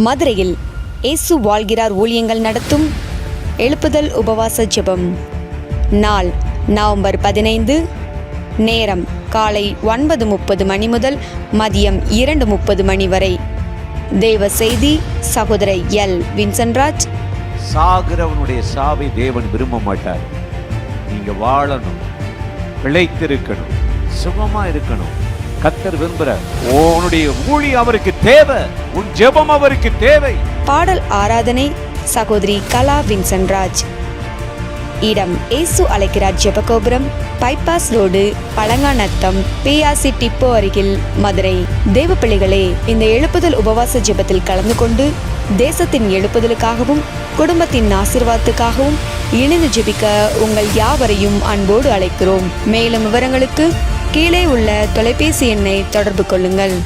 மதுரையில் இயேசு வாழ்கிறார் ஊழியங்கள் நடத்தும் எழுப்புதல் உபவாச ஜெபம். நாள் நவம்பர் 15. நேரம் காலை 9:30 மணி முதல் மதியம் 2:30 மணி வரை. தேவ செய்தி சகோதரர் எல். வின்சென்ட்ராஜ். சாகிறவனுடைய சாவை தேவன் விரும்ப மாட்டார். நீங்க வாழணும், பிழைத்திருக்கணும், சுகமா இருக்கணும். கர்த்தர் விரும்புகிறார். உன்னுடைய ஊழியம் அவருக்கு தேவை, உன் ஜெபம் அவருக்கு தேவை. பாடல் ஆராதனை சகோதரி கலா வின்சென்ட்ராஜ். இடம் இயேசு அழைக்கிறார் ஜெபகோபுரம், bypass road, Palanganatham, PRC depot அருகில், மதுரை. தேவ பிள்ளைகளே, இந்த எழுப்புதல் உபவாச ஜெபத்தில் கலந்து கொண்டு தேசத்தின் எழுப்புதலுக்காகவும் குடும்பத்தின் ஆசீர்வாதத்துக்காகவும் இணைந்து ஜெபிக்க உங்கள் யாவரையும் அன்போடு அழைக்கிறோம். மேலும் விவரங்களுக்கு கீழே உள்ள தொலைபேசி எண்ணை தொடர்பு கொள்ளுங்கள்.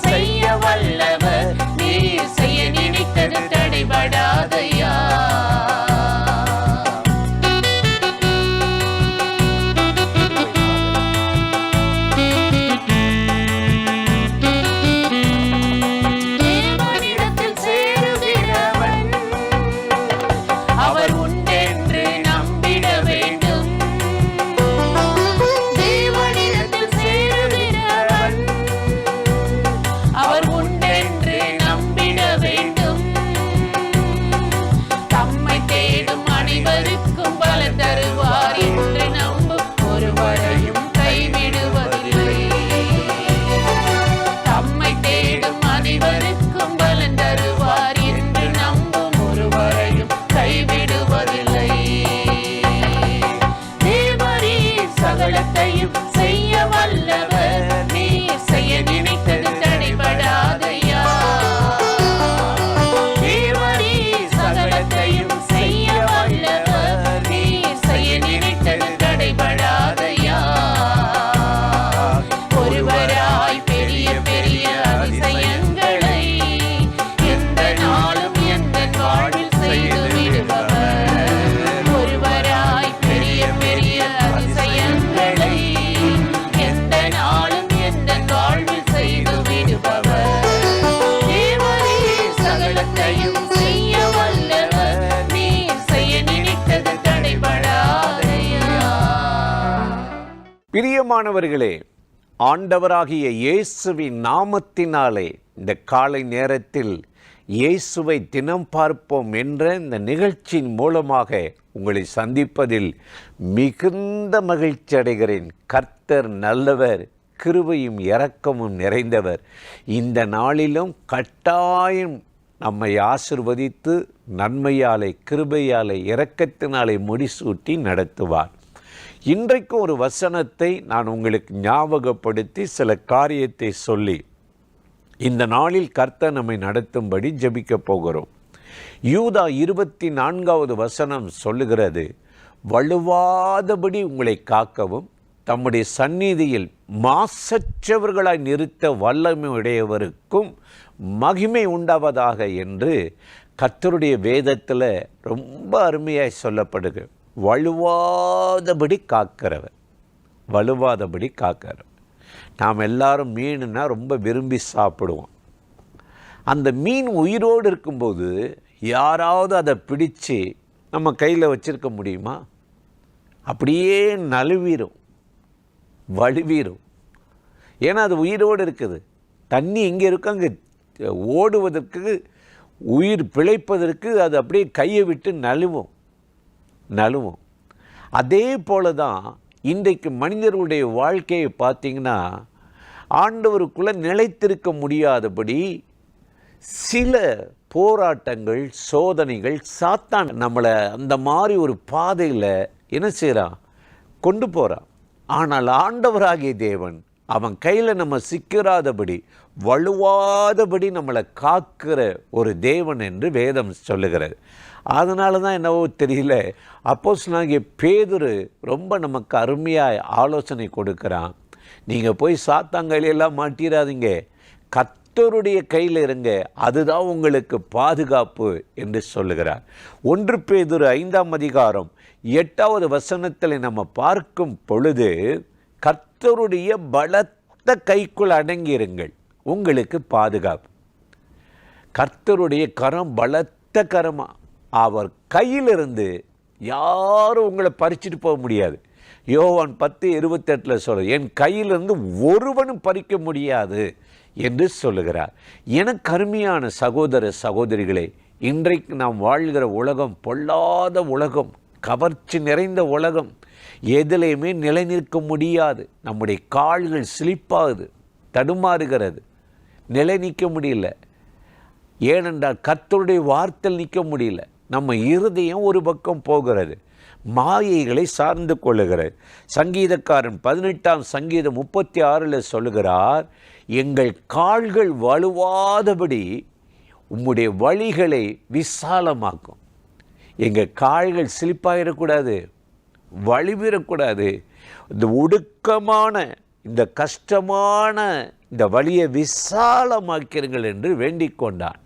செய்ய வல்லவர், நீ பிரியமானவர்களே, ஆண்டவராகிய இயேசுவின் நாமத்தினாலே இந்த காலை நேரத்தில் இயேசுவை தினம் பார்ப்போம் என்ற இந்த நிகழ்ச்சியின் மூலமாக உங்களை சந்திப்பதில் மிகுந்த மகிழ்ச்சி அடைகிறேன். கர்த்தர் நல்லவர், கிருபையும் இரக்கமும் நிறைந்தவர். இந்த நாளிலும் கட்டாயம் நம்மை ஆசிர்வதித்து நன்மையாலே, கிருபையாலே, இரக்கத்தினாலே முடிசூட்டி நடத்துவார். இன்றைக்கு ஒரு வசனத்தை நான் உங்களுக்கு ஞாபகப்படுத்தி சில காரியத்தை சொல்லி இந்த நாளில் கர்த்தர் நம்மை நடத்தும்படி ஜெபிக்கப் போகிறோம். யூதா 24வது வசனம் சொல்லுகிறது, வலுவாதபடி உங்களை காக்கவும் தம்முடைய சந்நிதியில் மாசற்றவர்களாய் நிறுத்த வல்லமையுடையவருக்கும் மகிமை உண்டாவதாக என்று கர்த்தருடைய வேதத்தில் ரொம்ப அருமையாய் சொல்லப்படுது. வலுவாதபடி காக்கிறவர், வலுவாதபடி காக்கிறவர். நாம் எல்லாரும் மீனுன்னா ரொம்ப விரும்பி சாப்பிடுவோம். அந்த மீன் உயிரோடு இருக்கும்போது யாராவது அதை பிடிச்சு நம்ம கையில் வச்சிருக்க முடியுமா? அப்படியே நழுவிடும், வலுவிடும். ஏன்னா அது உயிரோடு இருக்குது. தண்ணி எங்கே இருக்கும், அங்கே ஓடுவதற்கு, உயிர் பிழைப்பதற்கு அது அப்படியே கையை விட்டு நழுவும். அதே போல தான் இன்றைக்கு மனிதர்களுடைய வாழ்க்கையை பார்த்திங்கன்னா, ஆண்டவருக்குள்ளே நிலைத்திருக்க முடியாதபடி சில போராட்டங்கள், சோதனைகள், சாத்தான் நம்மளை அந்த மாதிரி ஒரு பாதையில் என்ன செய்கிறான், கொண்டு போகிறான். ஆனால் ஆண்டவராகிய தேவன் அவன் கையில் நம்ம சிக்கிறாதபடி, வலுவாதபடி நம்மளை காக்கிற ஒரு தேவன் என்று வேதம் சொல்லுகிறது. அதனால தான் என்னவோ தெரியல, அப்போஸ்தலனாகிய பேதுரு ரொம்ப நமக்கு அருமையாக ஆலோசனை கொடுக்குறான். நீங்கள் போய் சாத்தான் கையிலெல்லாம் மாட்டிடாதீங்க, கர்த்தருடைய கையில் இருங்க, அதுதான் உங்களுக்கு பாதுகாப்பு என்று சொல்லுகிறார். 1 பேதுரு 5ஆம் அதிகாரம் 8வது வசனத்தில் நம்ம பார்க்கும் பொழுது, கர்த்தருடைய பலத்த கைக்குள் அடங்கியிருங்கள், உங்களுக்கு பாதுகாப்பு. கர்த்தருடைய கரம் பலத்த கரமா, அவர் கையிலிருந்து யாரும் உங்களை பறிச்சுட்டு போக முடியாது. யோவான் 10:28 சொல்ல, என் கையிலிருந்து ஒருவனும் பறிக்க முடியாது என்று சொல்லுகிறார். எனக்கு அருமையான சகோதர சகோதரிகளே, இன்றைக்கு நாம் வாழ்கிற உலகம் பொல்லாத உலகம், கவர்ச்சி நிறைந்த உலகம். எதிலையுமே நிலை நிற்க முடியாது. நம்முடைய கால்கள் சிலிப்பாகுது, தடுமாறுகிறது, நிலை நிற்க முடியல. ஏனென்றால் கர்த்தருடைய வார்த்தையில் நிற்க முடியல. நம்ம இருதயம் ஒரு பக்கம் போகிறது, மாயைகளை சார்ந்து கொள்ளுகிறது. சங்கீதக்காரன் 18ஆம் சங்கீதம் 36 சொல்லுகிறார், எங்கள் கால்கள் வலுவாதபடி உம்முடைய வழிகளை விசாலமாக்கும். எங்கள் கால்கள் சிலிப்பாயிடக்கூடாது, வலிவிடக்கூடாது. இந்த ஒடுக்கமான, இந்த கஷ்டமான இந்த வழியை விசாலமாக்கிறீர்கள் என்று வேண்டிக் கொண்டான்.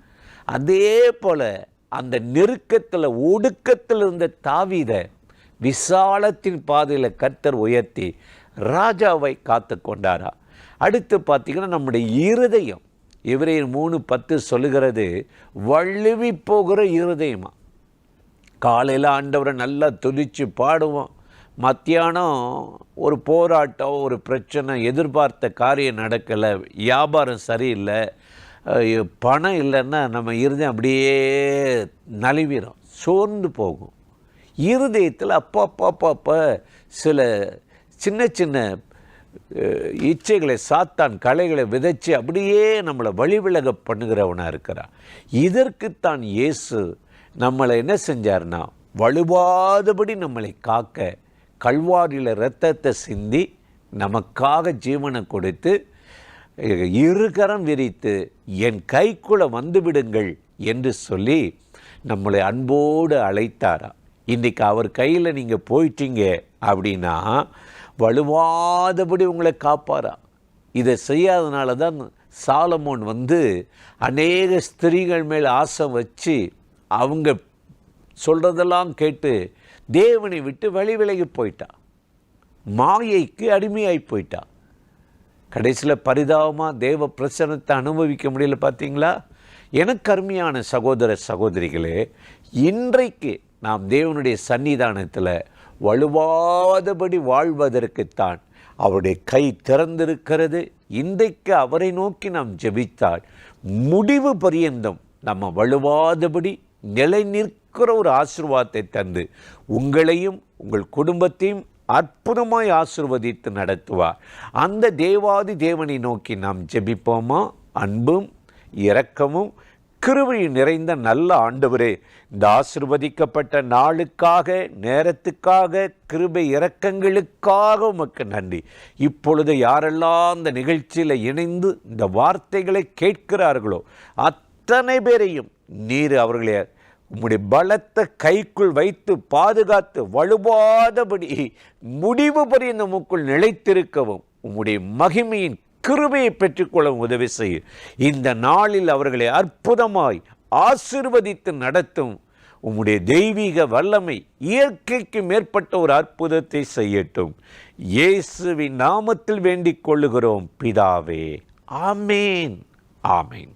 அதே போல அந்த நெருக்கத்தில், ஒடுக்கத்தில் இருந்த தாவீதை விசாலத்தின் பாதையில் கர்த்தர் உயர்த்தி ராஜாவை காத்து கொண்டாரா. அடுத்து பார்த்திங்கன்னா, நம்முடைய இருதயம், எபிரேயர் 3:10 சொல்லுகிறது, வழுவி போகிற இருதயமா. காலையில் ஆண்டவரை நல்லா துதிச்சு பாடுவோம், மத்தியானம் ஒரு போராட்டம், ஒரு பிரச்சனை, எதிர்பார்த்த காரியம் நடக்கலை, வியாபாரம் சரியில்லை, பணம் இல்லைன்னா நம்ம இருதயம் அப்படியே நலிவிடும், சோர்ந்து போகும். இருதயத்தில் அப்பப்போ சில சின்ன சின்ன இச்சைகளை, சாத்தான் கலைகளை விதைச்சி அப்படியே நம்மளை வழிவிலக பண்ணுகிறவனாக இருக்கிறான். இதற்குத்தான் இயேசு நம்மளை என்ன செஞ்சார்னா, வலுவாதபடி நம்மளை காக்க கல்வாரியில் இரத்தத்தை சிந்தி நமக்காக ஜீவனை கொடுத்து இருகரம் விரித்து என் கைக்குள்ளே வந்து விடுங்கள் என்று சொல்லி நம்மளை அன்போடு அழைத்தாரா. இன்றைக்கி அவர் கையில் நீங்கள் போயிட்டீங்க அப்படின்னா வலுவாதபடி உங்களை காப்பாரா. இதை செய்யாதனால தான் சாலமோன் அநேக ஸ்திரீகள் மேல் ஆசை வச்சு அவங்க சொல்கிறதெல்லாம் கேட்டு தேவனை விட்டு விலகி போயிட்டா, மாயைக்கு அடிமையாகி போயிட்டா. கடைசியில் பரிதாபமாக தேவ பிரசன்னத்தை அனுபவிக்க முடியல. பார்த்தீங்களா? எனக்கு அருமையான சகோதர சகோதரிகளே, இன்றைக்கு நாம் தேவனுடைய சன்னிதானத்தில் வலுவாதபடி வாழ்வதற்குத்தான் அவருடைய கை திறந்திருக்கிறது. இன்றைக்கு அவரை நோக்கி நாம் ஜெபித்தால் முடிவு பரியந்தம் நம்ம வலுவாதபடி நிலை நிற்கிற ஒரு ஆசீர்வாதத்தை தந்து உங்களையும் உங்கள் குடும்பத்தையும் அற்புதமாய் ஆசீர்வதித்து நடத்துவார். அந்த தேவாதி தேவனை நோக்கி நாம் ஜெபிப்போமா? அன்பும் இரக்கமும் கிருபையும் நிறைந்த நல்ல ஆண்டவரே, இந்த ஆசீர்வதிக்கப்பட்ட நாளுக்காக, நேரத்துக்காக, கிருபை இரக்கங்களுக்காக உமக்கு நன்றி. இப்பொழுது யாரெல்லாம் இந்த நிகழ்ச்சியில் இணைந்து இந்த வார்த்தைகளை கேட்கிறார்களோ அத்தனை பேரையும் நீர் அவர்களை உம்முடைய பலத்த கைக்குள் வைத்து பாதுகாத்து வலுவாதபடி முடிவு பரியந்த உமக்குள் நிலைத்திருக்கவும் உம்முடைய மகிமையின் கிருபையை பெற்றுக்கொள்ளவும் உதவி செய்யும். இந்த நாளில் அவர்களை அற்புதமாய் ஆசீர்வதித்து நடத்தும் உம்முடைய தெய்வீக வல்லமை இயற்கைக்கு மேற்பட்ட ஒரு அற்புதத்தை செய்யட்டும். இயேசுவின் நாமத்தில் வேண்டிக் கொள்ளுகிறோம் பிதாவே. ஆமேன், ஆமேன்.